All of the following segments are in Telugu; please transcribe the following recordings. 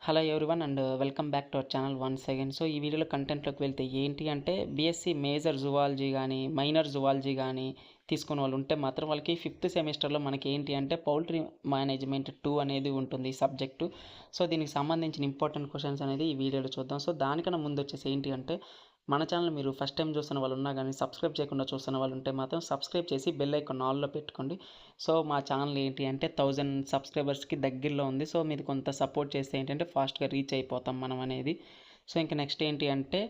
Hello everyone and welcome back to our channel once again. So ఈ వీడియోలో కంటెంట్లోకి వెళ్తే ఏంటి అంటే బీఎస్సీ మేజర్ జువాలజీ కానీ మైనర్ జువాలజీ కానీ తీసుకున్న వాళ్ళు ఉంటే మాత్రం వాళ్ళకి ఫిఫ్త్ సెమిస్టర్లో మనకి ఏంటి అంటే పౌల్ట్రీ మేనేజ్మెంట్ 2 అనేది ఉంటుంది ఈ సబ్జెక్టు. సో దీనికి సంబంధించిన ఇంపార్టెంట్ క్వశ్చన్స్ అనేది ఈ వీడియోలో చూద్దాం. సో దానికన్నా ముందు వచ్చేసి ఏంటి అంటే మన ఛానల్ మీరు ఫస్ట్ టైం చూస్తున్న వాళ్ళు ఉన్నా కానీ సబ్స్క్రైబ్ చేయకుండా చూస్తున్న వాళ్ళు ఉంటే మాత్రం సబ్స్క్రైబ్ చేసి బెల్ ఐకాన్ ఆల్లో పెట్టుకోండి. సో మా ఛానల్ ఏంటి అంటే 1000 సబ్స్క్రైబర్స్కి దగ్గరలో ఉంది. సో మీరు కొంత సపోర్ట్ చేస్తే ఏంటంటే ఫాస్ట్గా రీచ్ అయిపోతాం మనం అనేది. సో ఇంకా నెక్స్ట్ ఏంటి అంటే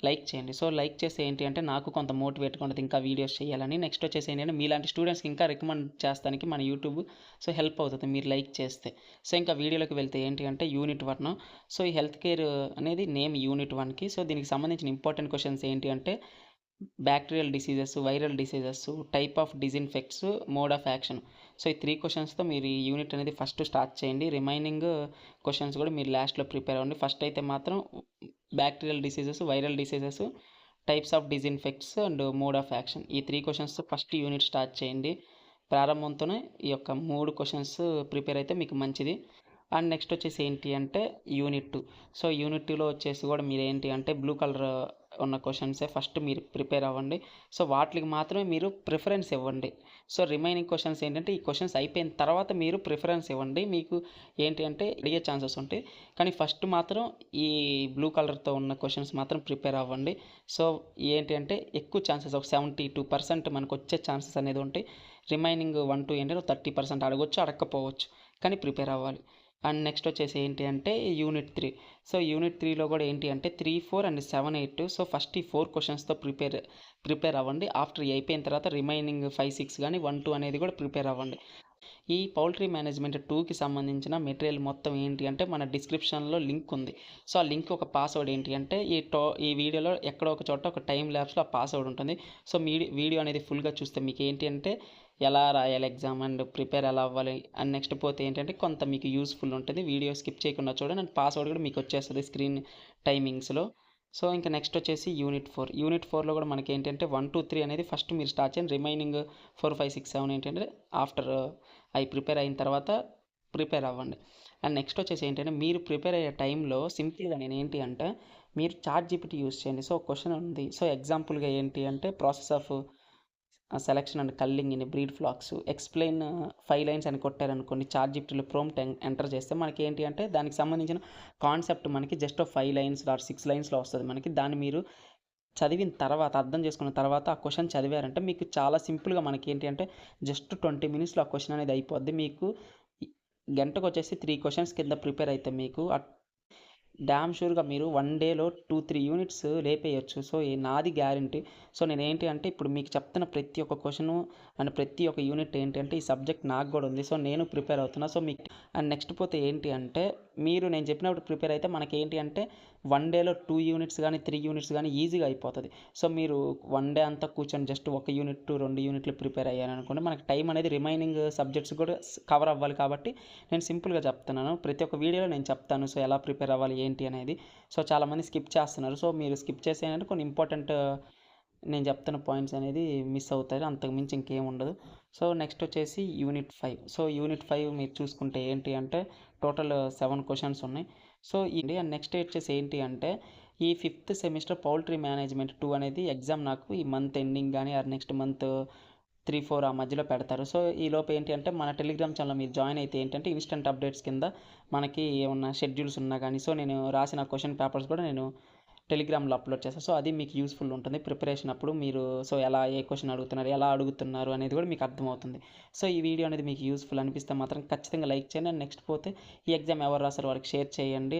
లైక్ చేయండి. సో లైక్ చేస్తే ఏంటి అంటే నాకు కొంత మోటివేట్గా ఉంటుంది ఇంకా వీడియోస్ చేయాలని. నెక్స్ట్ వచ్చేసి ఏంటంటే మీలాంటి స్టూడెంట్స్కి ఇంకా రికమెండ్ చేస్తానికి మన యూట్యూబ్ సో హెల్ప్ అవుతుంది మీరు లైక్ చేస్తే. సో ఇంకా వీడియోలోకి వెళ్తే ఏంటి అంటే యూనిట్ 1. సో ఈ హెల్త్ కేర్ అనేది నేమ్ యూనిట్ 1కి. సో దీనికి సంబంధించిన ఇంపార్టెంట్ క్వశ్చన్స్ ఏంటి అంటే bacterial diseases, viral diseases, type of disinfects, mode of action. So ఈ 3 క్వశ్చన్స్తో మీరు ఈ యూనిట్ అనేది ఫస్ట్ స్టార్ట్ చేయండి. రిమైనింగ్ క్వశ్చన్స్ కూడా మీరు లాస్ట్లో ప్రిపేర్ అవ్వండి. ఫస్ట్ అయితే మాత్రం bacterial diseases, viral diseases, types of disinfects and mode of action ఈ 3 క్వశ్చన్స్తో ఫస్ట్ యూనిట్ స్టార్ట్ చేయండి. ప్రారంభంతోనే ఈ యొక్క 3 క్వశ్చన్స్ ప్రిపేర్ అయితే మీకు మంచిది. అండ్ నెక్స్ట్ వచ్చేసి ఏంటి అంటే యూనిట్ 2. సో యూనిట్ 2లో వచ్చేసి కూడా మీరు ఏంటి అంటే బ్లూ కలర్ ఉన్న క్వశ్చన్సే ఫస్ట్ మీరు ప్రిపేర్ అవ్వండి. సో వాటికి మాత్రమే మీరు ప్రిఫరెన్స్ ఇవ్వండి. సో రిమైనింగ్ క్వశ్చన్స్ ఏంటంటే ఈ క్వశ్చన్స్ అయిపోయిన తర్వాత మీరు ప్రిఫరెన్స్ ఇవ్వండి. మీకు ఏంటి అంటే అడిగే ఛాన్సెస్ ఉంటాయి. కానీ ఫస్ట్ మాత్రం ఈ బ్లూ కలర్తో ఉన్న క్వశ్చన్స్ మాత్రం ప్రిపేర్ అవ్వండి. సో ఏంటి అంటే ఎక్కువ ఛాన్సెస్ ఒక 72% మనకు వచ్చే ఛాన్సెస్ అనేది ఉంటాయి. రిమైనింగ్ 1-2 ఏంటంటే 30% అడగొచ్చు, అడగకపోవచ్చు, కానీ ప్రిపేర్ అవ్వాలి. అండ్ నెక్స్ట్ వచ్చేసి ఏంటి అంటే యూనిట్ 3. సో యూనిట్ 3లో కూడా ఏంటి అంటే 3, 4 అండ్ 7, 8. సో ఫస్ట్ ఈ 4 క్వశ్చన్స్తో ప్రిపేర్ అవ్వండి. ఆఫ్టర్ అయిపోయిన తర్వాత రిమైనింగ్ 5, 6 కానీ 1, 2 అనేది కూడా ప్రిపేర్ అవ్వండి. ఈ పౌల్ట్రీ మేనేజ్మెంట్ 2కి సంబంధించిన మెటీరియల్ మొత్తం ఏంటి అంటే మన డిస్క్రిప్షన్లో లింక్ ఉంది. సో ఆ లింక్ ఒక పాస్వర్డ్ ఏంటి అంటే ఈ వీడియోలో ఎక్కడో ఒక చోట ఒక టైం ల్యాబ్స్లో ఆ పాస్వర్డ్ ఉంటుంది. సో వీడియో అనేది ఫుల్గా చూస్తే మీకు ఏంటి అంటే ఎలా రాయాలి ఎగ్జామ్ అండ్ ప్రిపేర్ ఎలా అవ్వాలి అండ్ నెక్స్ట్ పోతే ఏంటంటే కొంత మీకు యూస్ఫుల్ ఉంటుంది. వీడియో స్కిప్ చేయకుండా చూడండి అండ్ పాస్వర్డ్ కూడా మీకు వచ్చేస్తుంది స్క్రీన్ టైమింగ్స్లో. సో ఇంకా నెక్స్ట్ వచ్చేసి యూనిట్ 4. యూనిట్ 4లో కూడా మనకి ఏంటంటే 1, 2, 3 అనేది ఫస్ట్ మీరు స్టార్ట్ చేయండి. రిమైనింగ్ 4, 5, 6, 7 ఏంటంటే ఆఫ్టర్ అవి ప్రిపేర్ అయిన తర్వాత ప్రిపేర్ అవ్వండి. అండ్ నెక్స్ట్ వచ్చేసి ఏంటంటే మీరు ప్రిపేర్ అయ్యే టైంలో సింపుల్గా నేను ఏంటి అంటే మీరు ChatGPT యూస్ చేయండి. సో క్వశ్చన్ ఉంది. సో ఎగ్జాంపుల్గా ఏంటి అంటే process of selection and culling in breed flax explain 5 lines అని కొట్టారనుకోండి. ChatGPTలో ప్రాంప్ట్ ఎంటర్ చేస్తే మనకి ఏంటి అంటే దానికి సంబంధించిన కాన్సెప్ట్ మనకి జస్ట్ 5 లైన్స్ ఆర్ 6 లైన్స్లో వస్తుంది మనకి. దాన్ని మీరు చదివిన తర్వాత అర్థం చేసుకున్న తర్వాత ఆ క్వశ్చన్ చదివారంటే మీకు చాలా సింపుల్గా మనకి ఏంటి అంటే జస్ట్ 20 మినిట్స్లో ఆ క్వశ్చన్ అనేది అయిపోద్ది. మీకు గంటకు వచ్చేసి 3 క్వశ్చన్స్ కింద ప్రిపేర్ అయితే మీకు డ్యామ్ షూర్గా మీరు 1 డేలో 2-3 యూనిట్స్ లేపేయచ్చు. సో నాది గ్యారంటీ. సో నేనేంటి అంటే ఇప్పుడు మీకు చెప్తున్న ప్రతి ఒక్క క్వశ్చను అండ్ ప్రతి ఒక్క యూనిట్ ఏంటి అంటే ఈ సబ్జెక్ట్ నాకు కూడా ఉంది. సో నేను ప్రిపేర్ అవుతున్నా. సో మీకు అండ్ నెక్స్ట్ పోతే ఏంటి అంటే మీరు నేను చెప్పినప్పుడు ప్రిపేర్ అయితే మనకి ఏంటి అంటే 1 డేలో 2 యూనిట్స్ కానీ 3 యూనిట్స్ కానీ ఈజీగా అయిపోతుంది. సో మీరు 1 డే అంతా కూర్చొని జస్ట్ 1 యూనిట్ 2 యూనిట్లు ప్రిపేర్ అయ్యారనుకోండి మనకి టైం అనేది రిమైనింగ్ సబ్జెక్ట్స్ కూడా కవర్ అవ్వాలి. కాబట్టి నేను సింపుల్గా చెప్తున్నాను. ప్రతి ఒక్క వీడియోలో నేను చెప్తాను సో ఎలా ప్రిపేర్ అవ్వాలి ఏంటి అనేది. సో చాలామంది స్కిప్ చేస్తున్నారు. సో మీరు స్కిప్ చేసేయంటే కొన్ని ఇంపార్టెంట్ నేను చెప్తున్న పాయింట్స్ అనేది మిస్ అవుతారు. అంతకుమించి ఇంకేం ఉండదు. సో నెక్స్ట్ వచ్చేసి యూనిట్ 5. సో యూనిట్ 5 మీరు చూసుకుంటే ఏంటి అంటే టోటల్ 7 క్వశ్చన్స్ ఉన్నాయి. సో ఇది అండ్ నెక్స్ట్ వచ్చేసి ఏంటి అంటే ఈ 5th సెమిస్టర్ పౌల్ట్రీ మేనేజ్మెంట్ 2 అనేది ఎగ్జామ్ నాకు ఈ మంత్ ఎండింగ్ కానీ ఆర్ నెక్స్ట్ మంత్ 3, 4 ఆ మధ్యలో పెడతారు. సో ఈలోపు ఏంటి అంటే మన టెలిగ్రామ్ ఛానల్ మీరు జాయిన్ అయితే ఏంటంటే ఇన్స్టెంట్ అప్డేట్స్ కింద మనకి ఏమన్నా షెడ్యూల్స్ ఉన్నా కానీ సో నేను రాసిన క్వశ్చన్ పేపర్స్ కూడా నేను టెలిగ్రామ్లో అప్లోడ్ చేస్తాను. సో అది మీకు యూస్ఫుల్ ఉంటుంది ప్రిపరేషన్ అప్పుడు. మీరు సో ఎలా ఏ క్వశ్చన్ అడుగుతున్నారు ఎలా అడుగుతున్నారు అనేది కూడా మీకు అర్థమవుతుంది. సో ఈ వీడియో అనేది మీకు యూస్ఫుల్ అనిపిస్తే మాత్రం ఖచ్చితంగా లైక్ చేయండి. అండ్ నెక్స్ట్ పోతే ఈ ఎగ్జామ్ ఎవరు రాసారో వారికి షేర్ చేయండి.